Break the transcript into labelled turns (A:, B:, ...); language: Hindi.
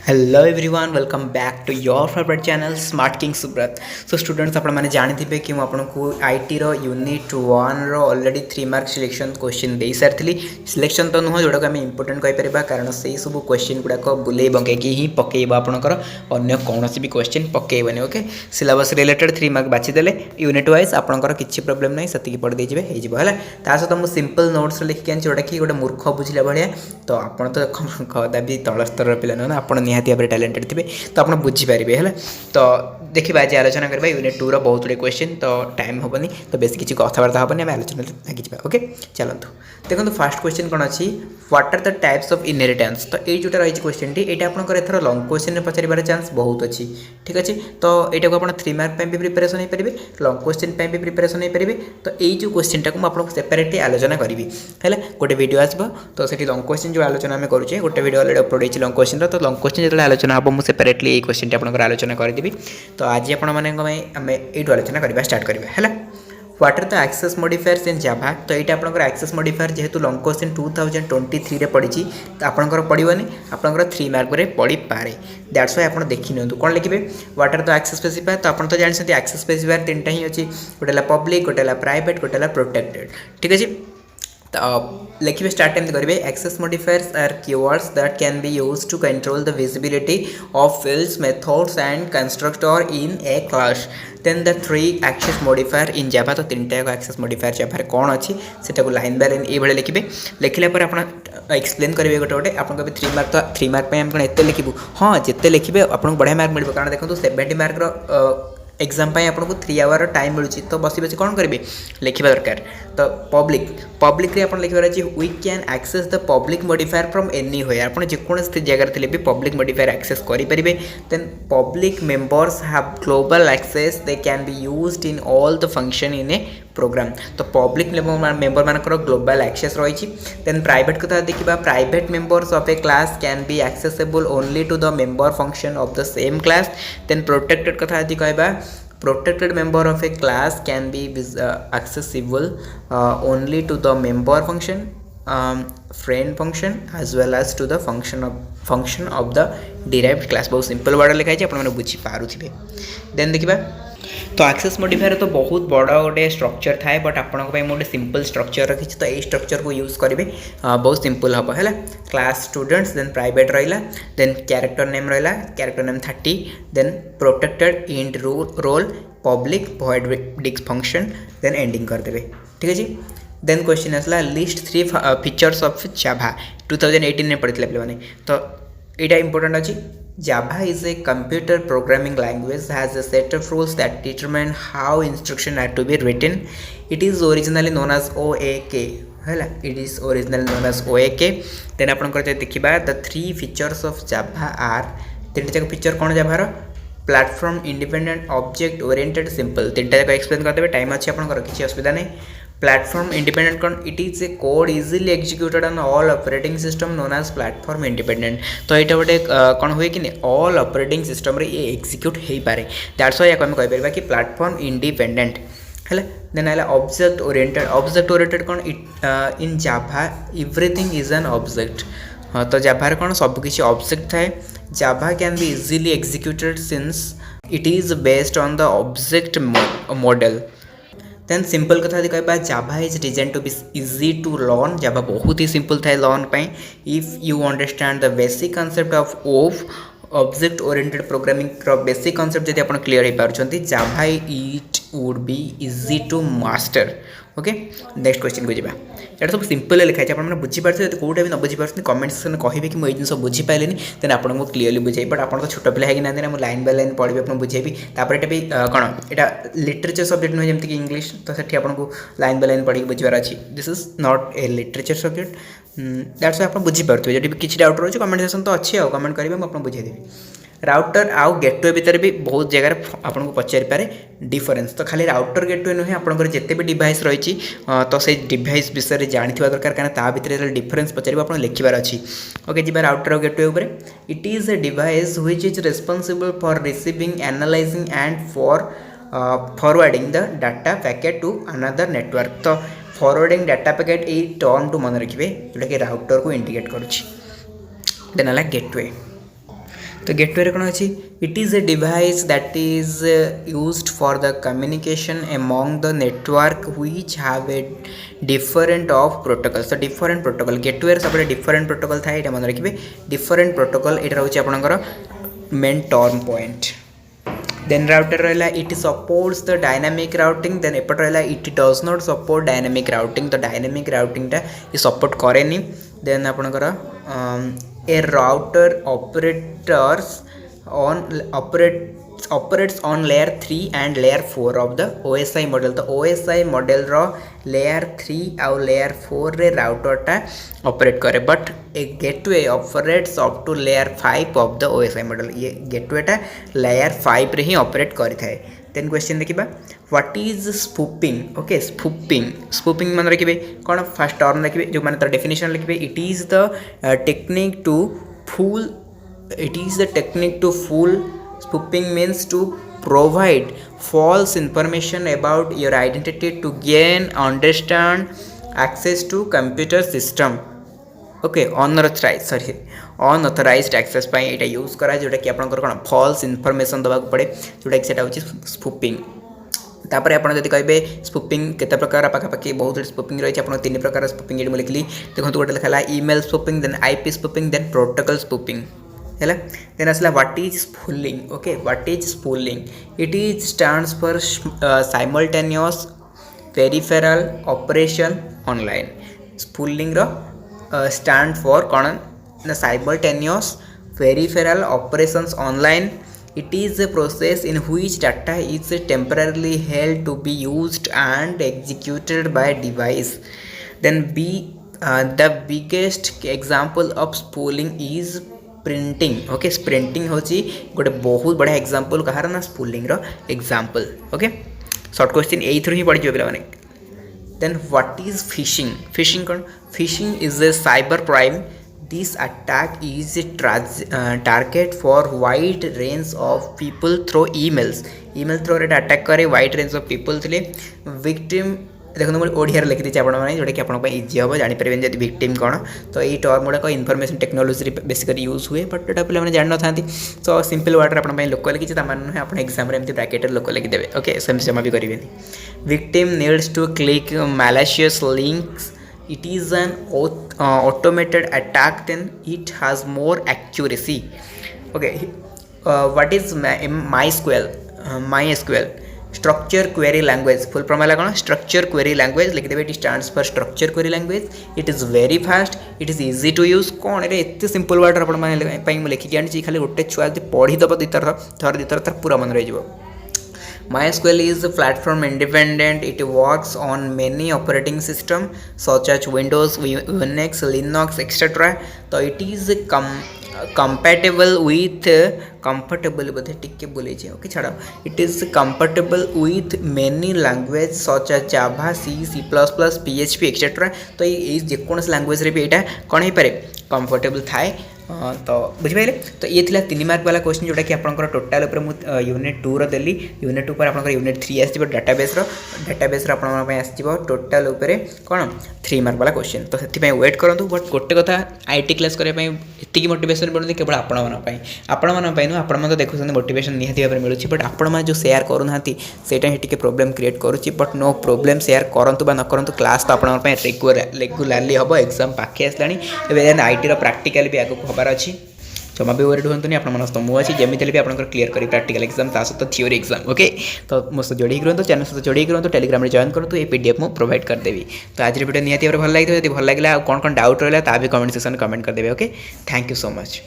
A: Hello everyone welcome back to your favourite channel smart king Subrat. So students आपण मैंने जानते कि आपको आईटी रो यूनिट 1 रो ऑलरेडी 3 मार्क सिलेक्शन क्वेश्चन दे सारी सिलेक्शन तो नुह जोड़ा आम इंपोर्टेंट कहीपर कारण से सब क्वेश्चन गुड़ाक बुले बंकैकी ही पकेब आपंकर अन्य कौन भी क्वेश्चन पकेबनी। ओके सिलेबस रिलेटेड 3 मार्क बाछीदे यूनिट वाइज आपंकर किसी प्रोब्लेम नहीं से पढ़ देजे है सहित मुझे सिंपल नोट्स लिखिक आनी जोटा कि गोटे मूर्ख बुझला भाया तो आप कदापि तल स्तर पिला ना आप निहाती भाव टैलेंटेड थे तो आप बुझीपारे है। तो देखिए आज आलोचना करवा यूनिट 2 बहुत गुड़े क्वेश्चन तो टाइम हेनी तो बेस किसी कथबार्ता हेनी आम आलोचना लगे। ओके चलतु देखो फास्ट क्वेश्चन कौन अच्छी what are the types of inheritance. तो ये जोटा रही क्वेश्चन टी ये आपंकर एथर लंग क्वेश्चन पचार चांस बहुत अच्छी ठीक अच्छे। तो यहाँ को आप 3 मार्क भी प्रिपेरेसन हो पारे लंग क्वेश्चन भी प्रिपेरेसन हो पारे। तो यही क्वेश्चन टाक मुझे सेपरेटली आलोचना करी है गोटे वीडियो आसो तो सही लंग क्वेश्चन जो आलोचना आम करुचे गोटे वीडियो अलरेडी अपलोड होती लंग क्वेश्चन तो लंग क्वेश्चन जो आलोचना हम मुझे सेपरेटली ये क्वेश्चन आपंकर आलोचना करदेवी। तो आज आपण आम यू आलोचना करवा स्टार्ट करवा है what are the access modifiers in Java. तो ये आपंकर एक्सेस मॉडिफायर जेहेतु लंग क्वेश्चन 2023 रे पड़ी तो आपंकर पड़ोनी आपंकर 3 मार्क रे पड़ी पारे दैट्स वाई आप देखी नि कौन लिखे what are the access specifier. तो आप तो जानते एक्सेस स्पेसिफायर 3टा ही अच्छी गोटे पब्लिक गोटे प्राइवेट गोटे प्रोटेक्टेड ठीक अच्छे। तो लिखे स्टार्ट एम करेंगे access modifiers are keywords that can be used to control the visibility of fields methods and constructor in a class then the 3 access modifier in Java. तो 3टा एक्सेस मॉडिफायर जाभा कौन अच्छी से लाइन बाय लाइन ये लिखे लिखला आप एक्सप्लेन करेंगे गोटे गोटे आप 3 मार्क तो 3 मार्क आम कौन एत लिखू हाँ जिते लिखे आपको बढ़िया मार्क मिल कारण देखो 70 मार्क एग्जाम आपको 3 आवर टाइम मिलूँ तो बसी बसी कौन करेंगे लिखा दरकार। तो पब्लिक रे आपन लिखबार अछि we can access the public modifier from any होय आपन जेकोसी जगह थे भी पब्लिक मॉडिफायर एक्सेस करेंगे। Then public members have global access they can be used in all the function in a program. तो पब्लिक मेंबर मानकर ग्लोबल एक्सेस रही। देन प्राइवेट कथा देखा private members of a class can be accessible only to the member function of the same class. Then protected कथा यदि कहबा protected member of a class can be accessible only to the member function friend function as well as to the function of the derived class। बहुत सिंपल वर्ड लिखाई आप बुझी पारे। देन देखा तो एक्सेस मॉडिफायर तो बहुत बड़ा गोटे स्ट्रक्चर थाए बट आपको गोटे सिंपल स्ट्रक्चर रखी तो ये स्ट्रक्चर को यूज करेंगे बहुत सिंपल हम है क्लास स्टूडेंट्स देन प्राइवेट रहा देन कैरेक्टर नेम रहा character name 30 then protected int roll public void disc function then ending करदे ठीक है। देन क्वेश्चन आसला लिस्ट 3 फीचर्स ऑफ जाभा 2018 में पढ़ी पे तो यहाँ इंपोर्टेंट अच्छी Java is a computer programming language has a set of rules that determine how instructions are to be written. It is originally known as OAK. It is originally known as OAK. Then अपन देखा the 3 features of Java are 3 feature कौन Java platform independent object oriented simple 3टा जाक एक्सप्लेन करदेवे टाइम अच्छे आपंकर किसी असुविधा नहीं। प्लेटफॉर्म इंडिपेंडेंट कौन it is a code easily executed on all operating system known as platform independent. तो यहाँ गोटे कौन हुए कि ऑल ऑपरेटिंग सिस्टम ये एक्जिक्यूट हो पारे दैट्स वाई आम कहीपर कि प्लेटफॉर्म इंडिपेंडेंट है। देन आला ऑब्जेक्ट ओरिएंटेड कौन in Java everything is an object. हाँ तो जाभार कौन सबकि ऑब्जेक्ट थाए Java can be easily executed since it is based on the object model. Then simple कथा यदि कहबा Java is designed to be easy to learn। Java बहुत ही simple था learn pi if you understand the basic concept of object oriented programming basic concept यदि आपण clear हो पारछंती Java it would be easy to master। Okay next question को जावा यहाँ सब सिंपल लिखाई आपने बुझीपारे कौटा भी न बुझीपारे कमेंट सेक्शन में कहे कि मुझे जिन बुझीपारे तो आपको क्लीयरली बुझे बट आप तो छोट पिला ना मुझे लाइन बाय लाइन पढ़ी आपको बुझेबी तापर भी कौन यहाँ लिटरेचर सब्जेक्ट नुहे जमीक इंग्लीश तो से आपको लाइन बाय लाइन पढ़ी बुझार अच्छी this is not A literature subject that's आप बुझीपारे जो किसी डाउट रही कमेंट सेक्शन तो अच्छे कमेंट करेंगे मुझे बुझेदेवी। राउटर आउ गेटवे भितर भी बहुत जगह आपको पचारि पारे डिफरेन्स। तो खाली राउटर गेटवे नुहे आपंकर जिते भी डिवाइस रही तो से डिवाइस विषय में जानी दरकार कहीं ता भर डिफरेन्स पचार आप लिखार अच्छी। ओके जी राउटर और गेटवे उपर it is a device which is responsible for receiving analysing and for forwarding the data packet to another network. तो फॉरवर्डिंग डाटा पैकेट ये टर्म टू मन रखिए जोटा कि राउटर को इंडिकेट करुच्ची। देन है गेटवे तो गेटवे कौन अच्छी it is a device that is used for the communication among the network which have a different of protocol तो डिफरेंट प्रोटोकॉल गेटवे सब डिफरेंट प्रोटोकॉल थाए ये मन रखिए डिफरेंट प्रोटोकॉल यहाँ रोचे आपंकर main term point then router रहा it supports the dynamic routing then एपट रहा it does not support dynamic routing तो डायनामिक राउटिंगटा ये सपोर्ट करेनि देन आपणकर a router operators on operates on layer 3 and layer 4 of the OSI model तो OSI model रो layer 3 और layer 4 रे router टा operate करे but a gateway operates up to layer 5 of the OSI model ये gateway टा layer 5 रे ही operate करी थाए then question देखिबा what is spoofing okay spoofing मन रखिबे कोन फर्स्ट टर्म रखिबे जो माने तर definition लिखिबे it is the technique to fool spoofing means to provide false information about your identity to gain understand access to computer system okay unauthorized access pi Etah use करा जोटा कि आपन कोन false information दबा को पड़े जोटा कि सेटा होची spoofing तापर आपण जदि कहबे स्पूपिंग केते प्रकार पाखापाखि बहुत स्पूपिंग रही आपण तीन प्रकार स्पूपिंग ये लिखली देखो गोटे लिखला email spoofing then IP spoofing then protocol spoofing है देन आसला what is spooling okay what is spooling it is stands for simultaneous peripheral operation online spooling रो स्टैंड फॉर कौन simultaneous peripheral operations online it is a process in which data is temporarily held to be used and executed by device then the biggest example of spooling is printing okay printing होची गोटे बहुत बड़ा एग्जांपल कहार ना स्पूलिंग रो एग्जांपल ओके शॉर्ट क्वेश्चन एई थ्रू ही पढ़ जियो पिला माने देन व्हाट इज फिशिंग कौन fishing is a cyber crime this attack is a target for wide range of people through email through रे attack करे wide range of people थिले victim देखो मैं ओडिया लिखि दी आपण माने जोटा कि आपण पे इजी हो जानि परबेन जदि विक्टिम कोन तो एई टर्म गुडा को इन्फॉर्मेशन टेक्नोलॉजी बेसिकली यूज हुए बट एटा पिला माने जान न थांती सो सिंपल वर्ड रे आपण पे लोकल लिखि ता माने आपण एग्जाम रे एमती ब्रैकेट रे लोकल लिखि देबे ओके सेम सेम भी करिवेनी victim needs to click malicious links it is an automated attack then it has more accuracy okay what is MySQL structure query language full form है कौन structure query language लिख देबे it stands for structure query language it is very fast it is easy to use कौन रे एते सिंपल वर्ड आपण माने पई म लिखि जानि खाली गोटे छुआ पढ़ी दब दितर थर पूरा मन रहि जिवो MySQL is platform independent. It works on many operating systems such as Windows, Unix, Linux, etc. So it is compatible with it is compatible with many languages such as Java, C, C++, PHP, etc. तो ये जेकोनस लैंग्वेज रे भी एटा कोन हे पारे कंफर्टेबल थाए तो बुझिपारे तो ये थिला 3 मार्क वाला क्वेश्चन जोटा कि आपनकर टोटल ऊपर मु यूनिट 2 रो देली यूनिट 2 पर आपनकर यूनिट 3 आसीबो डेटाबेस रो आपन पे आसीबो टोटल ऊपर कोन 3 मार्क वाला क्वेश्चन तो सेति पे वेट करंतु बट गोटे कथा आईटी क्लास करे पे एतिकी मोटिवेशन बनते केवल आपण मन पे आपण मन देखु मोटिवेशन निहाती भाबरे मिलुछि बट आपण मन जो शेयर करू नांती सेटा ही टिके प्रॉब्लम क्रिएट करूछि बट नो प्रॉब्लम शेयर करंतु बा न करंतु क्लास तो आपण पे रेगुलरली हबो एग्जाम पाखे आसलानी एबे आईटी रो प्रैक्टिकल भी आगु खबर अछि जमा भी वरीड हुंतुनी आपण मन तो मु अछि जेमिति भी आपण क्लियर करी प्रैक्टिकल एग्जाम ता सहित थ्योरी एग्जाम ओके तो मस्त जोड़ी करंतु चैनल सहित जोड़ी करंतु टेलीग्राम रे जॉइन करंतु ए पीडीएफ मु प्रोवाइड कर देबी तो आज वीडियो निहाती भल लागितो यदि भल लागिला कोन कोन डाउट रहला ता भी कमेंट सेक्शन में कमेंट कर देबे okay thank you so much.